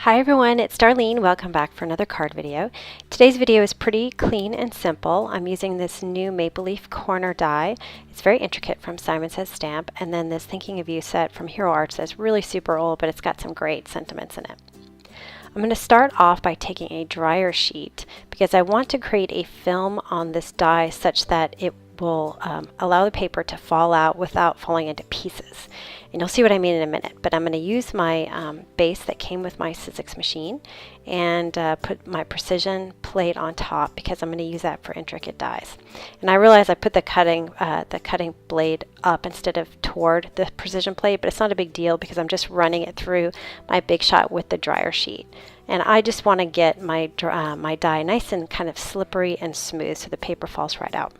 Hi everyone, it's Darlene. Welcome back for another card video. Today's video is pretty clean and simple. I'm using this new Maple Leaf corner die. It's very intricate from Simon Says Stamp, and then this Thinking of You set from Hero Arts that's really super old, but it's got some great sentiments in it. I'm going to start off by taking a dryer sheet because I want to create a film on this die such that it will allow the paper to fall out without falling into pieces. And you'll see what I mean in a minute, but I'm going to use my base that came with my Sizzix machine and put my precision plate on top because I'm going to use that for intricate dies. And I realize I put the cutting blade up instead of toward the precision plate, but it's not a big deal because I'm just running it through my Big Shot with the dryer sheet. And I just want to get my die nice and kind of slippery and smooth so the paper falls right out.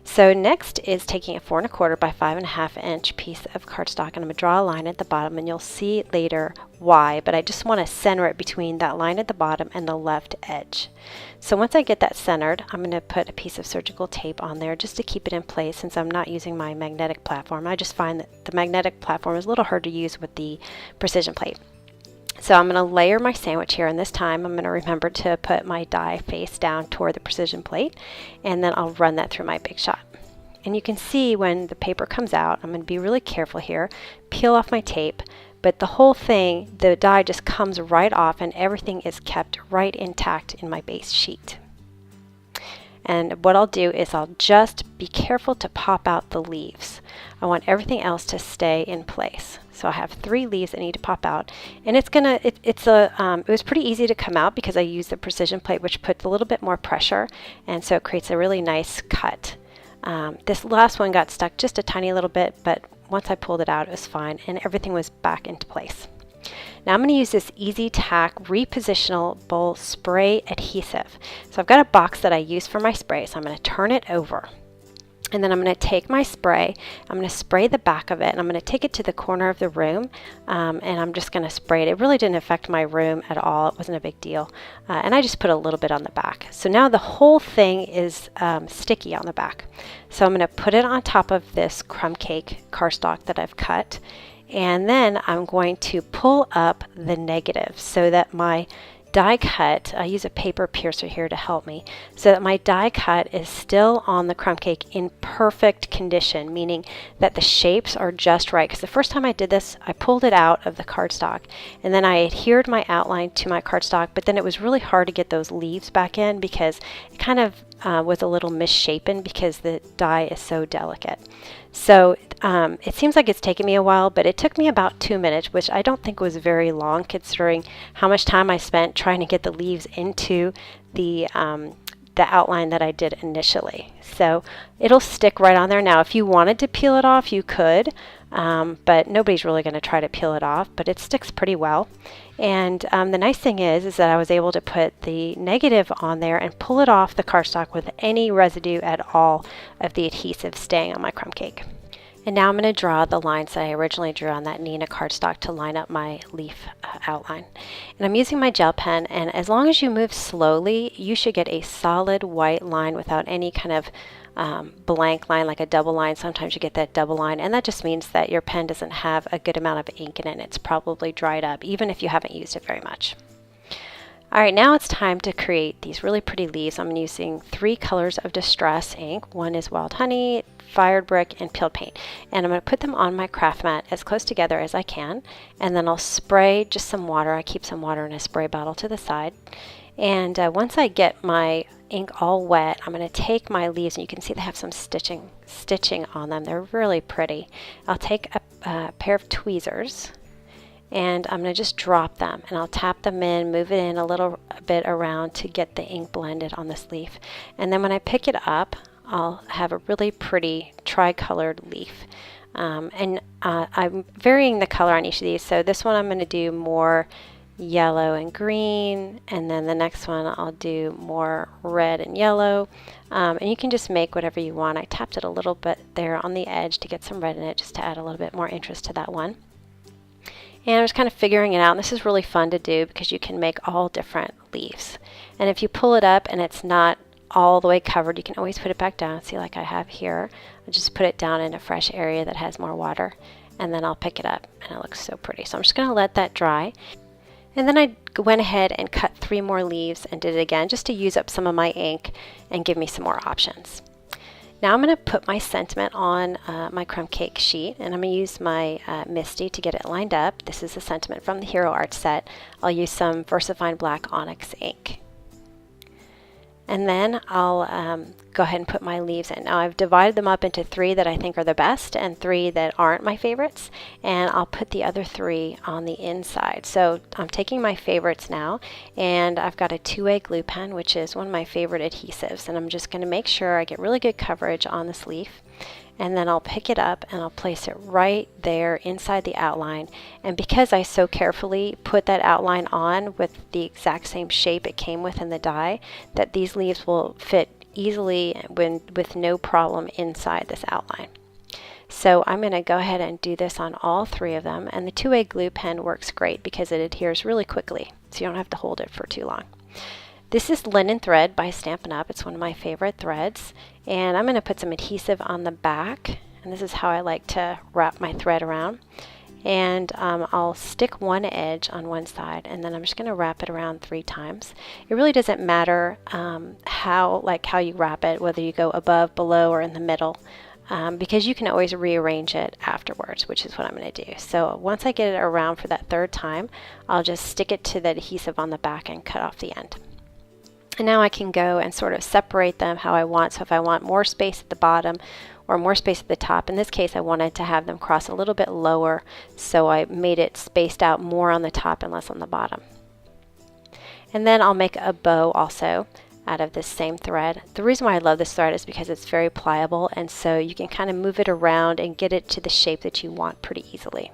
So next is taking a 4 1/4 by 5 1/2 inch piece of cardstock, and I'm going to draw a line at the bottom, and you'll see later why, but I just want to center it between that line at the bottom and the left edge. So once I get that centered, I'm going to put a piece of surgical tape on there just to keep it in place since I'm not using my magnetic platform. I just find that the magnetic platform is a little hard to use with the precision plate. So I'm going to layer my sandwich here, and this time I'm going to remember to put my die face down toward the precision plate, and then I'll run that through my Big Shot. And you can see when the paper comes out, I'm going to be really careful here, peel off my tape, but the whole thing, the die just comes right off and everything is kept right intact in my base sheet. And what I'll do is I'll just be careful to pop out the leaves. I want everything else to stay in place. So I have 3 leaves that need to pop out, and it was pretty easy to come out because I used the precision plate, which puts a little bit more pressure, and so it creates a really nice cut. This last one got stuck just a tiny little bit, but once I pulled it out, it was fine, and everything was back into place. Now I'm going to use this Easy Tack repositionable spray adhesive. So I've got a box that I use for my spray, so I'm going to turn it over. And then I'm going to take my spray, I'm going to spray the back of it, and I'm going to take it to the corner of the room, and I'm just going to spray it. It really didn't affect my room at all. It wasn't a big deal. And I just put a little bit on the back. So now the whole thing is sticky on the back. So I'm going to put it on top of this crumb cake cardstock that I've cut, and then I'm going to pull up the negative so that my die cut, I use a paper piercer here to help me, so that my die cut is still on the crumb cake in perfect condition, meaning that the shapes are just right. Because the first time I did this, I pulled it out of the cardstock and then I adhered my outline to my cardstock, but then it was really hard to get those leaves back in because it kind of was a little misshapen because the die is so delicate. So it seems like it's taken me a while, but it took me about 2 minutes, which I don't think was very long considering how much time I spent trying to get the leaves into the outline that I did initially. So it'll stick right on there. Now if you wanted to peel it off, you could, but nobody's really going to try to peel it off, but it sticks pretty well. And the nice thing is that I was able to put the negative on there and pull it off the cardstock with any residue at all of the adhesive staying on my crumb cake. And now I'm going to draw the lines that I originally drew on that Nina cardstock to line up my leaf outline. And I'm using my gel pen, and as long as you move slowly, you should get a solid white line without any kind of blank line, like a double line. Sometimes you get that double line, and that just means that your pen doesn't have a good amount of ink in it. It's probably dried up, even if you haven't used it very much. Alright, now it's time to create these really pretty leaves. I'm using 3 colors of Distress ink. One is Wild Honey, Fired Brick, and Peeled Paint. And I'm going to put them on my craft mat as close together as I can. And then I'll spray just some water. I keep some water in a spray bottle to the side. And once I get my ink all wet, I'm going to take my leaves, and you can see they have some stitching on them. They're really pretty. I'll take a pair of tweezers, and I'm going to just drop them, and I'll tap them in, move it in a little bit around to get the ink blended on this leaf. And then when I pick it up, I'll have a really pretty tri-colored leaf. I'm varying the color on each of these. So this one I'm going to do more yellow and green, and then the next one I'll do more red and yellow. And you can just make whatever you want. I tapped it a little bit there on the edge to get some red in it, just to add a little bit more interest to that one. And I'm just kind of figuring it out, and this is really fun to do because you can make all different leaves. And if you pull it up and it's not all the way covered, you can always put it back down. See, like I have here, I just put it down in a fresh area that has more water, and then I'll pick it up, and it looks so pretty. So I'm just going to let that dry. And then I went ahead and cut 3 more leaves and did it again just to use up some of my ink and give me some more options. Now I'm going to put my sentiment on my crumb cake sheet, and I'm going to use my Misty to get it lined up. This is a sentiment from the Hero Art set. I'll use some VersaFine Black Onyx ink. And then I'll go ahead and put my leaves in. Now I've divided them up into 3 that I think are the best and 3 that aren't my favorites, and I'll put the other 3 on the inside. So I'm taking my favorites now, and I've got a 2A glue pen, which is one of my favorite adhesives, and I'm just going to make sure I get really good coverage on this leaf. And then I'll pick it up and I'll place it right there inside the outline. And because I so carefully put that outline on with the exact same shape it came with in the die, that these leaves will fit easily with no problem inside this outline. So I'm going to go ahead and do this on all 3 of them. And the 2A glue pen works great because it adheres really quickly, so you don't have to hold it for too long. This is linen thread by Stampin' Up. It's one of my favorite threads. And I'm going to put some adhesive on the back. And this is how I like to wrap my thread around. And I'll stick one edge on one side, and then I'm just going to wrap it around 3 times. It really doesn't matter how you wrap it, whether you go above, below, or in the middle. Because you can always rearrange it afterwards, which is what I'm going to do. So once I get it around for that 3rd time, I'll just stick it to the adhesive on the back and cut off the end. And now I can go and sort of separate them how I want. So if I want more space at the bottom or more space at the top, in this case I wanted to have them cross a little bit lower, so I made it spaced out more on the top and less on the bottom. And then I'll make a bow also out of this same thread. The reason why I love this thread is because it's very pliable, and so you can kind of move it around and get it to the shape that you want pretty easily.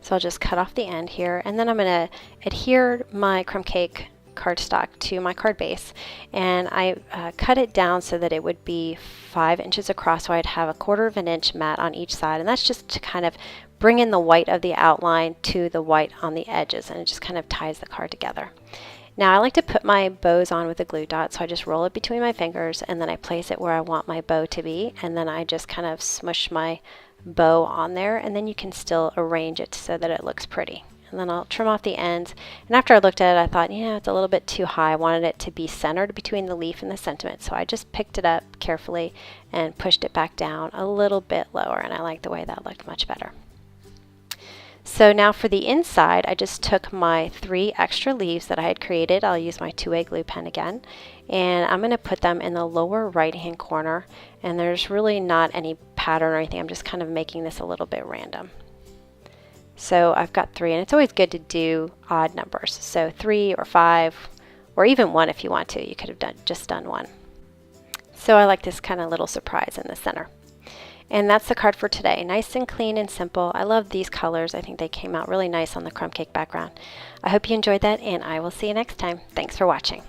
So I'll just cut off the end here, and then I'm going to adhere my crumb cake cardstock to my card base, and I cut it down so that it would be 5 inches across, so I'd have a 1/4 of an inch mat on each side, and that's just to kind of bring in the white of the outline to the white on the edges, and it just kind of ties the card together. Now I like to put my bows on with a glue dot, so I just roll it between my fingers and then I place it where I want my bow to be, and then I just kind of smush my bow on there, and then you can still arrange it so that it looks pretty. And then I'll trim off the ends. And after I looked at it, I thought, it's a little bit too high. I wanted it to be centered between the leaf and the sentiment. So I just picked it up carefully and pushed it back down a little bit lower. And I like the way that looked much better. So now for the inside, I just took my 3 extra leaves that I had created. I'll use my 2A glue pen again. And I'm going to put them in the lower right-hand corner. And there's really not any pattern or anything. I'm just kind of making this a little bit random. So I've got 3, and it's always good to do odd numbers. So 3 or 5, or even 1 if you want to. You could have just done 1. So I like this kind of little surprise in the center. And that's the card for today. Nice and clean and simple. I love these colors. I think they came out really nice on the crumb cake background. I hope you enjoyed that, and I will see you next time. Thanks for watching.